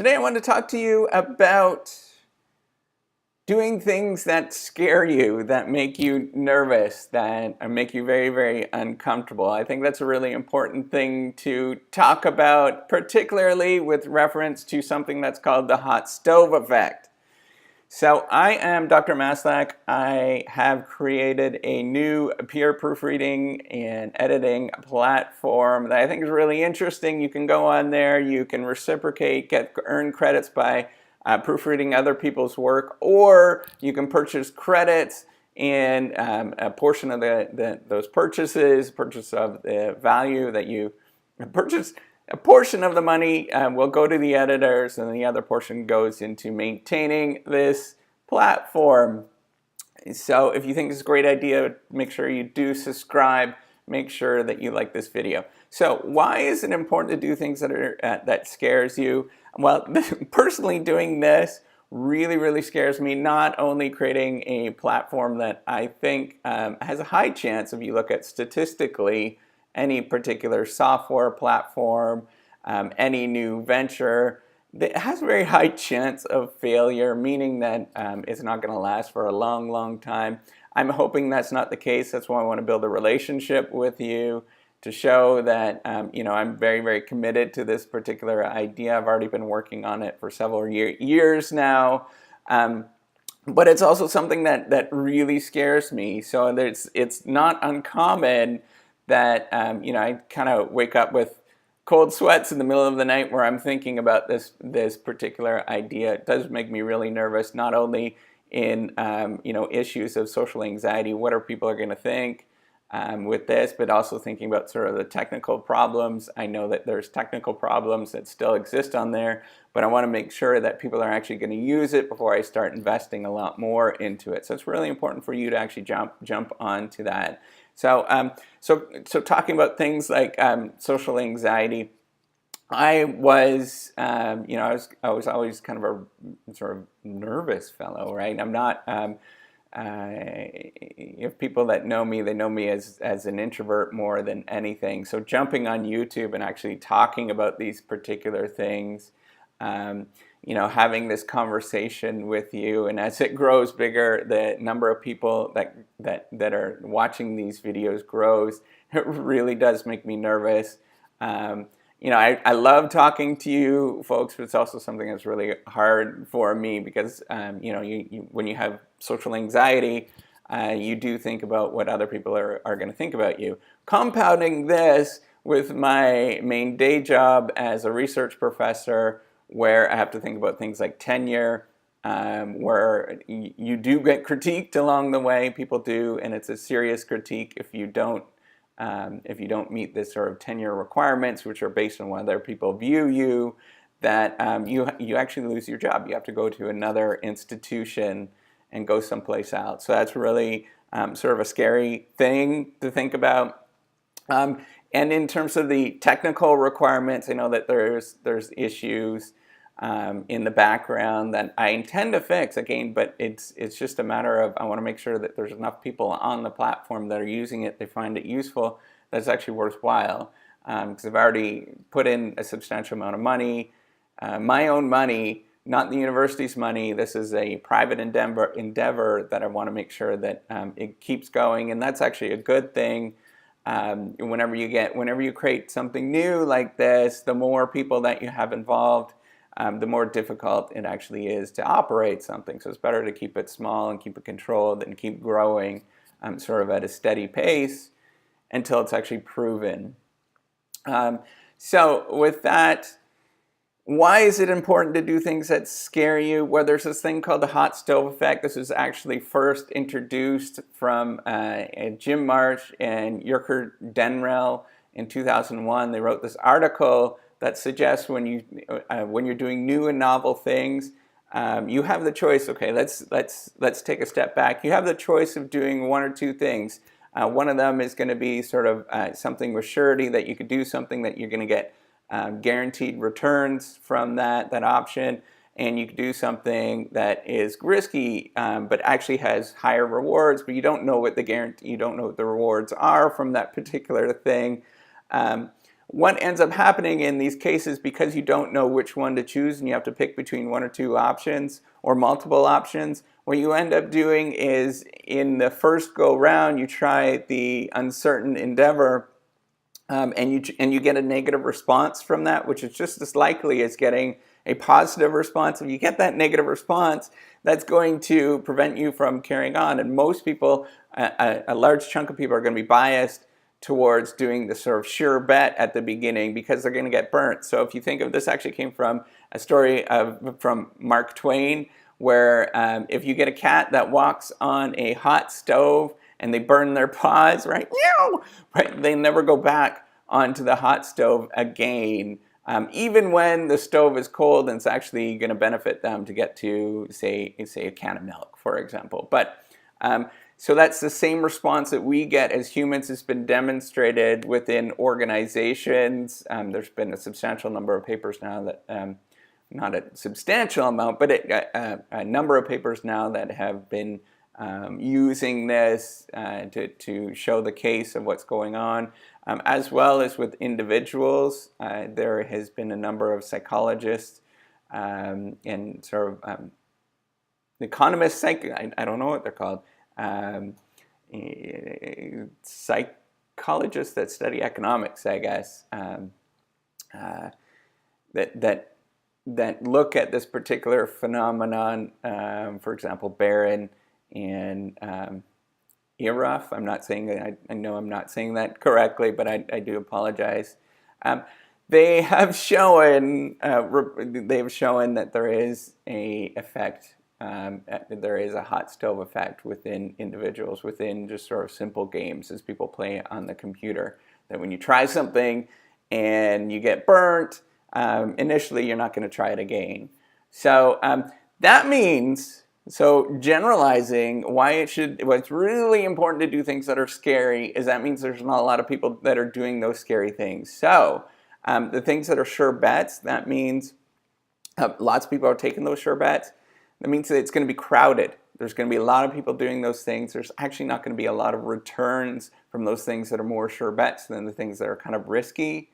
Today I want to talk to you about doing things that scare you, that make you nervous, that make you very, very uncomfortable. I think that's a really important thing to talk about, particularly with reference to something that's called the hot stove effect. So I am Dr. Maslach. I have created a new peer proofreading and editing platform that I think is really interesting. You can go on there, you can reciprocate, earn credits by proofreading other people's work, or you can purchase credits and a portion of those purchase of the value that you purchase. A portion of the money will go to the editors, and the other portion goes into maintaining this platform. So if you think it's a great idea, make sure you do subscribe. Make sure that you like this video. So why is it important to do things that scares you? Well, personally doing this really scares me. Not only creating a platform that I think has a high chance, if you look at statistically, any particular software platform, any new venture, that has a very high chance of failure, meaning that it's not going to last for a long time. I'm hoping that's not the case. That's why I want to build a relationship with you to show that I'm very committed to this particular idea. I've already been working on it for several years now. But it's also something that really scares me. So it's not uncommon that I kind of wake up with cold sweats in the middle of the night where I'm thinking about this particular idea. It does make me really nervous, not only in issues of social anxiety, what are people going to think with this, but also thinking about sort of the technical problems. I know that there's technical problems that still exist on there, but I want to make sure that people are actually going to use it before I start investing a lot more into it. So it's really important for you to actually jump onto that. So so talking about things like social anxiety, I was I was always kind of a sort of nervous fellow, right? I'm not. If people that know me, they know me as an introvert more than anything. So jumping on YouTube and actually talking about these particular things, having this conversation with you, and as it grows bigger, the number of people that are watching these videos grows. It really does make me nervous. I love talking to you folks, but it's also something that's really hard for me because when you have social anxiety, you do think about what other people are going to think about you. Compounding this with my main day job as a research professor, where I have to think about things like tenure, where you do get critiqued along the way. People do, and it's a serious critique if you don't meet this sort of tenure requirements, which are based on whether people view you, that you actually lose your job. You have to go to another institution and go someplace else. So that's really sort of a scary thing to think about. And in terms of the technical requirements, I know that there's issues in the background that I intend to fix again, but it's just a matter of I want to make sure that there's enough people on the platform that are using it, they find it useful, that's actually worthwhile. Because I've already put in a substantial amount of money, my own money, not the university's money. This is a private endeavor that I want to make sure that it keeps going, and that's actually a good thing. Whenever you create something new like this, the more people that you have involved, the more difficult it actually is to operate something. So it's better to keep it small and keep it controlled and keep growing sort of at a steady pace until it's actually proven. So with that, why is it important to do things that scare you? Well, there's this thing called the hot stove effect. This was actually first introduced from Jim March and Yurker Denrell in 2001. They wrote this article that suggests when you're doing new and novel things, you have the choice. Okay, let's take a step back. You have the choice of doing one or two things. One of them is going to be sort of something with surety, that you could do something that you're going to get guaranteed returns from that option, and you could do something that is risky but actually has higher rewards, but you don't know what the rewards are from that particular thing. what ends up happening in these cases, because you don't know which one to choose and you have to pick between one or two options or multiple options, what you end up doing is in the first go round, you try the uncertain endeavor, and you get a negative response from that, which is just as likely as getting a positive response. If you get that negative response, that's going to prevent you from carrying on. And most people, a large chunk of people, are going to be biased towards doing the sort of sure bet at the beginning because they're going to get burnt. So if you think of this, actually came from a story from Mark Twain, where if you get a cat that walks on a hot stove and they burn their paws, right? Right, they never go back onto the hot stove again, even when the stove is cold and it's actually going to benefit them to get to, say a can of milk, for example. But so that's the same response that we get as humans. Has been demonstrated within organizations. There's been a substantial number of papers now that, not a substantial amount, but a number of papers now that have been using this to show the case of what's going on, as well as with individuals. There has been a number of psychologists and sort of economists, I don't know what they're called, psychologists that study economics, I guess, that look at this particular phenomenon. For example, Barron and Eroff. I'm not saying that, I know I'm not saying that correctly, but I do apologize. They have shown that there is a effect. There is a hot stove effect within individuals, within just sort of simple games as people play on the computer. That when you try something and you get burnt, initially you're not going to try it again. So that means, so generalizing why it's really important to do things that are scary is that means there's not a lot of people that are doing those scary things. So the things that are sure bets, that means lots of people are taking those sure bets. That means that it's going to be crowded. There's going to be a lot of people doing those things. There's actually not going to be a lot of returns from those things that are more sure bets than the things that are kind of risky,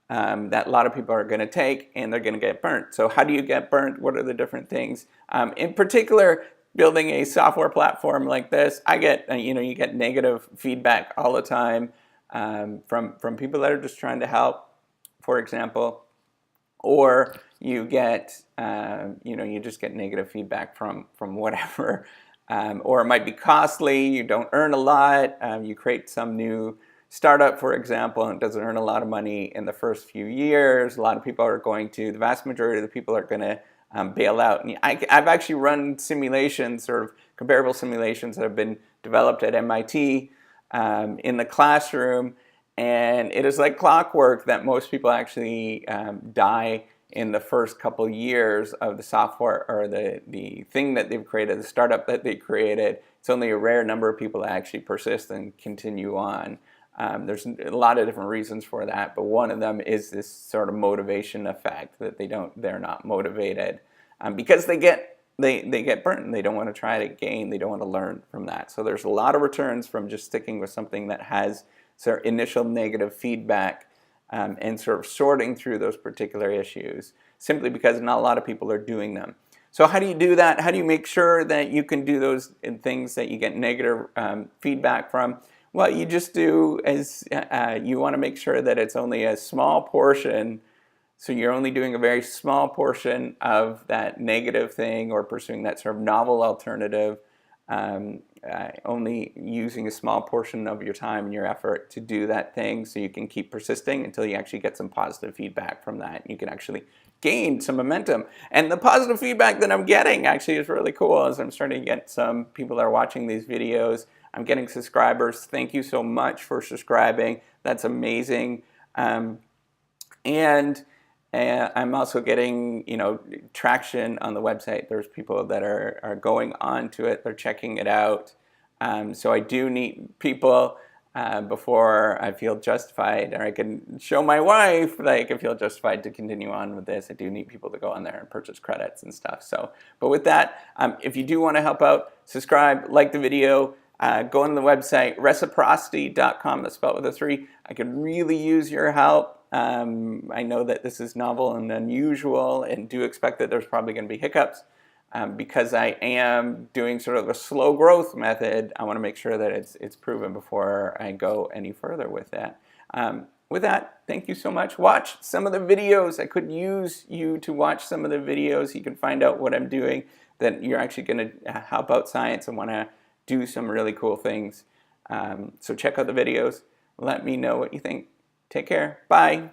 that a lot of people are going to take, and they're going to get burnt. So how do you get burnt? What are the different things? In particular, building a software platform like this, I get, you get negative feedback all the time from people that are just trying to help, for example, or you get, you just get negative feedback from whatever, or it might be costly. You don't earn a lot. You create some new startup, for example, and it doesn't earn a lot of money in the first few years. A lot of people are the vast majority of the people are going to bail out. And I've actually run simulations, sort of comparable simulations that have been developed at MIT in the classroom, and it is like clockwork that most people actually die in the first couple years of the software or the thing that they've created, the startup that they created. It's only a rare number of people that actually persist and continue on. There's a lot of different reasons for that, but one of them is this sort of motivation effect that they're not motivated because they get burnt and they don't want to try it again. They don't want to learn from that. So there's a lot of returns from just sticking with something that has sort of initial negative feedback and sort of sorting through those particular issues simply because not a lot of people are doing them. So how do you do that? How do you make sure that you can do those things that you get negative feedback from? Well, you just do as you want to make sure that it's only a small portion. So you're only doing a very small portion of that negative thing or pursuing that sort of novel alternative, only using a small portion of your time and your effort to do that thing so you can keep persisting until you actually get some positive feedback from that. You can actually gain some momentum. And the positive feedback that I'm getting actually is really cool as I'm starting to get some people that are watching these videos. I'm getting subscribers. Thank you so much for subscribing. That's amazing. And I'm also getting, traction on the website. There's people that are going on to it. They're checking it out. So I do need people before I feel justified, or I can show my wife that I can feel justified to continue on with this. I do need people to go on there and purchase credits and stuff. So, but with that, if you do want to help out, subscribe, like the video. Go on the website, reciprocity.com, that's spelled with a 3. I could really use your help. I know that this is novel and unusual, and do expect that there's probably going to be hiccups. Because I am doing sort of a slow growth method, I want to make sure that it's proven before I go any further with that. With that, thank you so much. Watch some of the videos. I could use you to watch some of the videos. You can find out what I'm doing, that you're actually going to help out science and want to do some really cool things. So check out the videos. Let me know what you think. Take care. Bye.